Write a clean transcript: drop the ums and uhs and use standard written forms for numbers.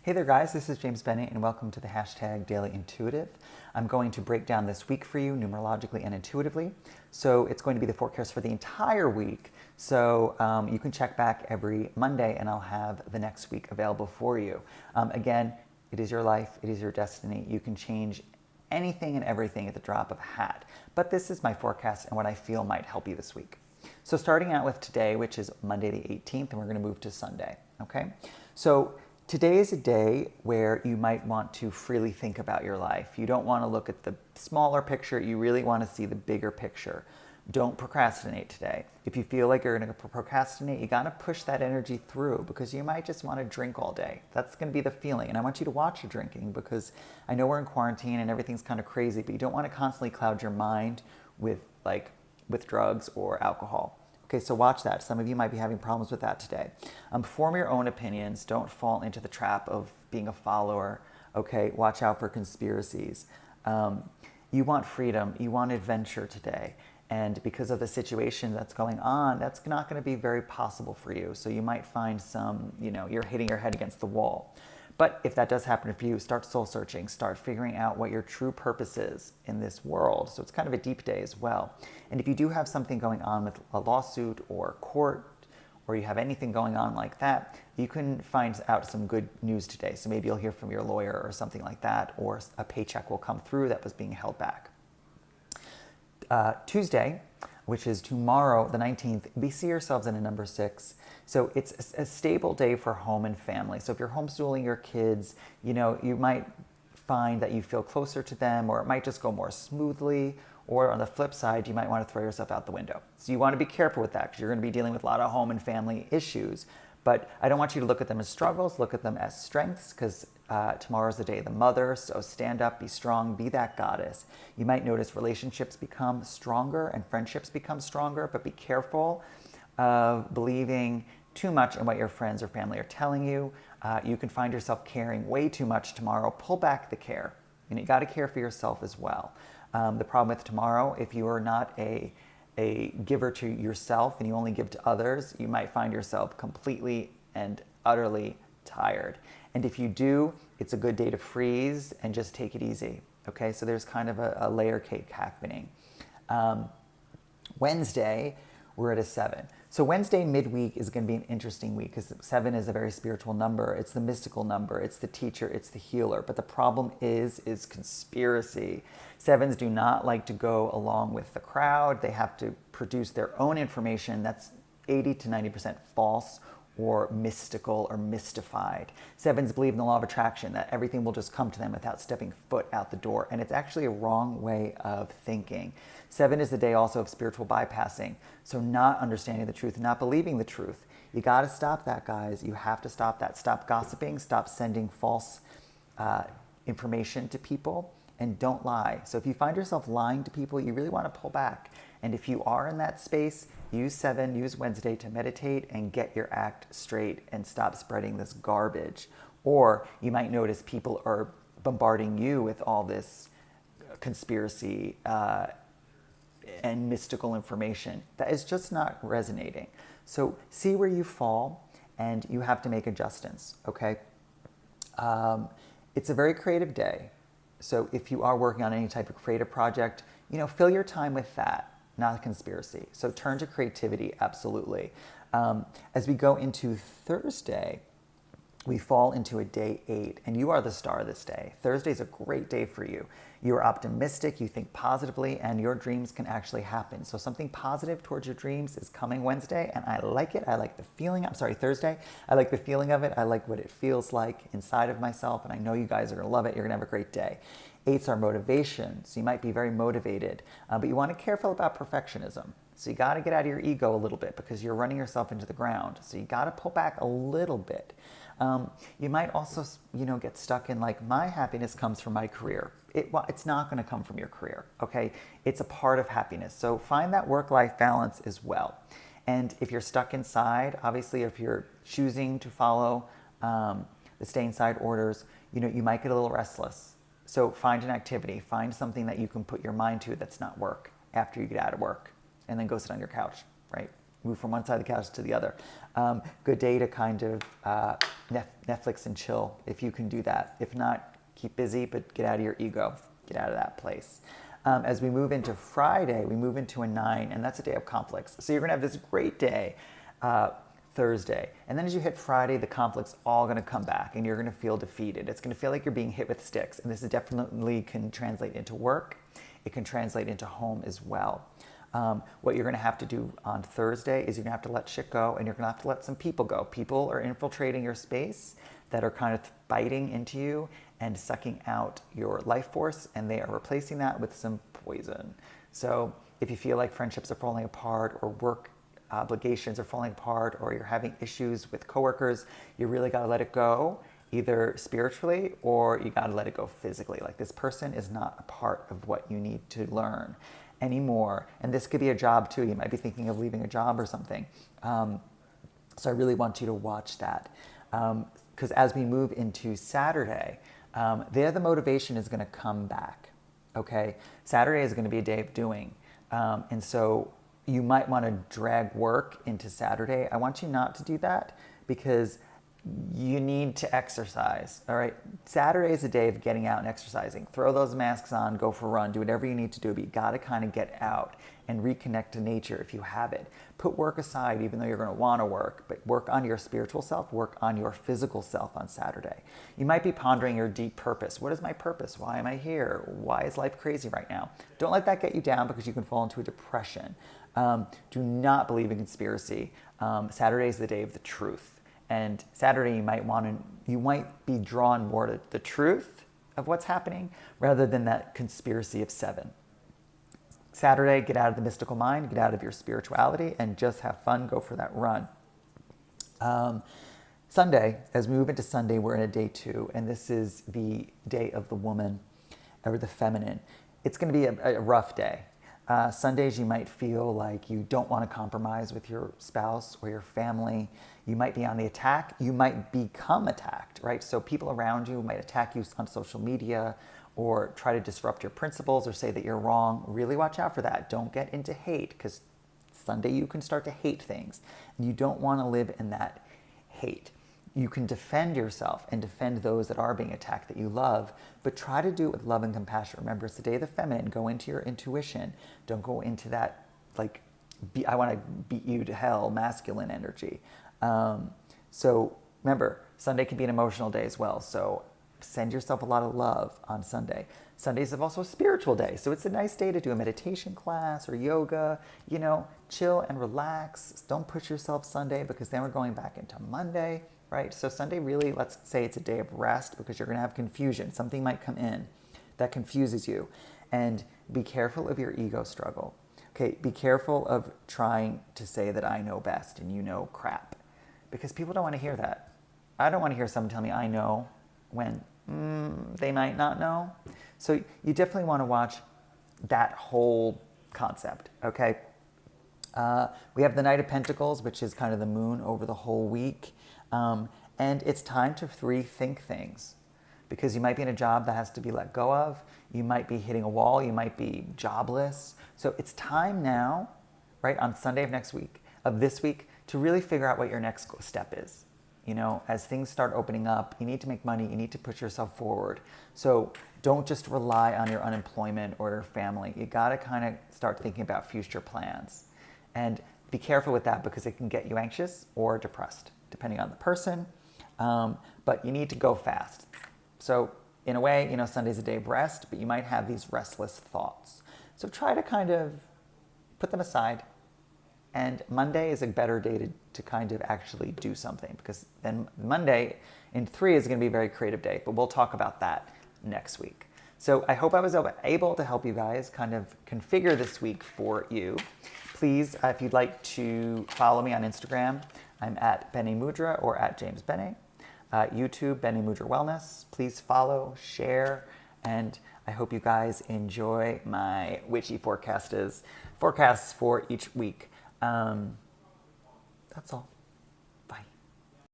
Hey there guys, this is James Bene and welcome to the hashtag Daily Intuitive. I'm going to break down this week for you numerologically and intuitively. So it's going to be the forecast for the entire week. So you can check back every Monday and I'll have the next week available for you. Again, it is your life, it is your destiny. You can change anything and everything at the drop of a hat. But this is my forecast and what I feel might help you this week. So starting out with today, which is Monday the 18th, and we're going to move to Sunday, okay? So today is a day where you might want to freely think about your life. You don't want to look at the smaller picture. You really want to see the bigger picture. Don't procrastinate today. If you feel like you're going to procrastinate, you got to push that energy through because you might just want to drink all day. That's going to be the feeling. And I want you to watch your drinking because I know we're in quarantine and everything's kind of crazy, but you don't want to constantly cloud your mind with drugs or alcohol. Okay, so watch that. Some of you might be having problems with that today. Form your own opinions. Don't fall into the trap of being a follower. Okay, watch out for conspiracies. You want freedom. You want adventure today. And because of the situation that's going on, that's not going to be very possible for you. So you might find you're hitting your head against the wall. But if that does happen for you, start soul searching, start figuring out what your true purpose is in this world. So it's kind of a deep day as well. And if you do have something going on with a lawsuit or court, or you have anything going on like that, you can find out some good news today. So maybe you'll hear from your lawyer or something like that, or a paycheck will come through that was being held back. Tuesday, which is tomorrow, the 19th, we see ourselves in a number 6. So it's a stable day for home and family. So if you're homeschooling your kids, you might find that you feel closer to them, or it might just go more smoothly. Or on the flip side, you might want to throw yourself out the window. So you want to be careful with that because you're going to be dealing with a lot of home and family issues. But I don't want you to look at them as struggles, look at them as strengths, because tomorrow's the day of the mother, so stand up, be strong, be that goddess. You might notice relationships become stronger and friendships become stronger, but be careful of believing too much in what your friends or family are telling you. You can find yourself caring way too much tomorrow. Pull back the care. And you got to care for yourself as well. The problem with tomorrow, if you are not a giver to yourself and you only give to others, you might find yourself completely and utterly tired. And if you do, it's a good day to freeze and just take it easy. Okay, so there's kind of a layer cake happening. Wednesday, we're at a 7. So Wednesday midweek is going to be an interesting week because 7 is a very spiritual number. It's the mystical number. It's the teacher. It's the healer. But the problem is conspiracy. 7s do not like to go along with the crowd. They have to produce their own information that's 80 to 90% false or mystical or mystified. 7s believe in the law of attraction, that everything will just come to them without stepping foot out the door. And it's actually a wrong way of thinking. 7 is the day also of spiritual bypassing. So not understanding the truth, not believing the truth. You got to stop that, guys. You have to stop that. Stop gossiping. Stop sending false information to people. And don't lie. So if you find yourself lying to people, you really want to pull back. And if you are in that space, use 7, use Wednesday to meditate and get your act straight and stop spreading this garbage. Or you might notice people are bombarding you with all this conspiracy and mystical information that is just not resonating. So see where you fall and you have to make adjustments, okay? It's a very creative day. So if you are working on any type of creative project, fill your time with that, not a conspiracy. So turn to creativity, absolutely. As we go into Thursday, we fall into a day 8, and you are the star this day. Thursday is a great day for you. You are optimistic, you think positively, and your dreams can actually happen. So something positive towards your dreams is coming Wednesday, and I like it. I like the feeling. Thursday. I like the feeling of it. I like what it feels like inside of myself, and I know you guys are going to love it. You're going to have a great day. 8s are motivation, so you might be very motivated, but you want to be careful about perfectionism. So you got to get out of your ego a little bit because you're running yourself into the ground. So you got to pull back a little bit. You might also, get stuck in my happiness comes from my career. It's not going to come from your career, okay? It's a part of happiness. So find that work-life balance as well. And if you're stuck inside, obviously, if you're choosing to follow the stay inside orders, you might get a little restless. So find an activity, find something that you can put your mind to that's not work after you get out of work, and then go sit on your couch, right? move from one side of the couch to the other. Good day to kind of Netflix and chill if you can do that. If not, keep busy, but get out of your ego. Get out of that place. As we move into Friday, we move into a 9, and that's a day of conflicts. So you're going to have this great day Thursday. And then as you hit Friday, the conflict's all going to come back, and you're going to feel defeated. It's going to feel like you're being hit with sticks. And this is definitely can translate into work. It can translate into home as well. What you're going to have to do on Thursday is you're going to have to let shit go, and you're going to have to let some people go. People are infiltrating your space that are kind of biting into you and sucking out your life force, and they are replacing that with some poison. So if you feel like friendships are falling apart or work obligations are falling apart or you're having issues with coworkers, you really got to let it go, either spiritually or you got to let it go physically. Like, this person is not a part of what you need to learn anymore. And this could be a job too. You might be thinking of leaving a job or something. So I really want you to watch that. Because as we move into Saturday, there the motivation is going to come back. Okay? Saturday is going to be a day of doing. And so you might want to drag work into Saturday. I want you not to do that because you need to exercise, all right? Saturday is a day of getting out and exercising. Throw those masks on, go for a run, do whatever you need to do, but you got to kind of get out and reconnect to nature if you have it. Put work aside, even though you're going to want to work, but work on your spiritual self, work on your physical self on Saturday. You might be pondering your deep purpose. What is my purpose? Why am I here? Why is life crazy right now? Don't let that get you down because you can fall into a depression. Do not believe in conspiracy. Saturday is the day of the truth. And Saturday you might be drawn more to the truth of what's happening rather than that conspiracy of 7. Saturday, get out of the mystical mind, get out of your spirituality, and just have fun, go for that run. Sunday, as we move into Sunday, we're in a day 2, and this is the day of the woman or the feminine. It's going to be a rough day. Sundays, you might feel like you don't want to compromise with your spouse or your family. You might be on the attack. You might become attacked, right? So people around you might attack you on social media or try to disrupt your principles or say that you're wrong. Really watch out for that. Don't get into hate, because Sunday you can start to hate things. And you don't want to live in that hate. You can defend yourself and defend those that are being attacked that you love, but try to do it with love and compassion. Remember, it's the day of the feminine. Go into your intuition. Don't go into that, like, I want to beat you to hell, masculine energy. So remember, Sunday can be an emotional day as well. So send yourself a lot of love on Sunday. Sundays are also a spiritual day. So it's a nice day to do a meditation class or yoga, chill and relax. Don't push yourself Sunday, because then we're going back into Monday. Right? So Sunday really, let's say it's a day of rest, because you're going to have confusion. Something might come in that confuses you. And be careful of your ego struggle. Okay, be careful of trying to say that I know best and you know crap. Because people don't want to hear that. I don't want to hear someone tell me I know when they might not know. So you definitely want to watch that whole concept, okay? We have the Knight of Pentacles, which is kind of the moon over the whole week. And it's time to rethink things, because you might be in a job that has to be let go of. You might be hitting a wall. You might be jobless. So it's time now, right, on Sunday of this week, to really figure out what your next step is. As things start opening up, you need to make money. You need to push yourself forward. So don't just rely on your unemployment or your family. You got to kind of start thinking about future plans. And be careful with that, because it can get you anxious or depressed, depending on the person. But you need to go fast. So in a way, Sunday's a day of rest, but you might have these restless thoughts. So try to kind of put them aside. And Monday is a better day to kind of actually do something, because then Monday in 3 is going to be a very creative day, but we'll talk about that next week. So I hope I was able to help you guys kind of configure this week for you. Please, if you'd like to follow me on Instagram, I'm at Bene Mudra or at James Bene. YouTube, Bene Mudra Wellness. Please follow, share, and I hope you guys enjoy my witchy forecasts for each week. That's all.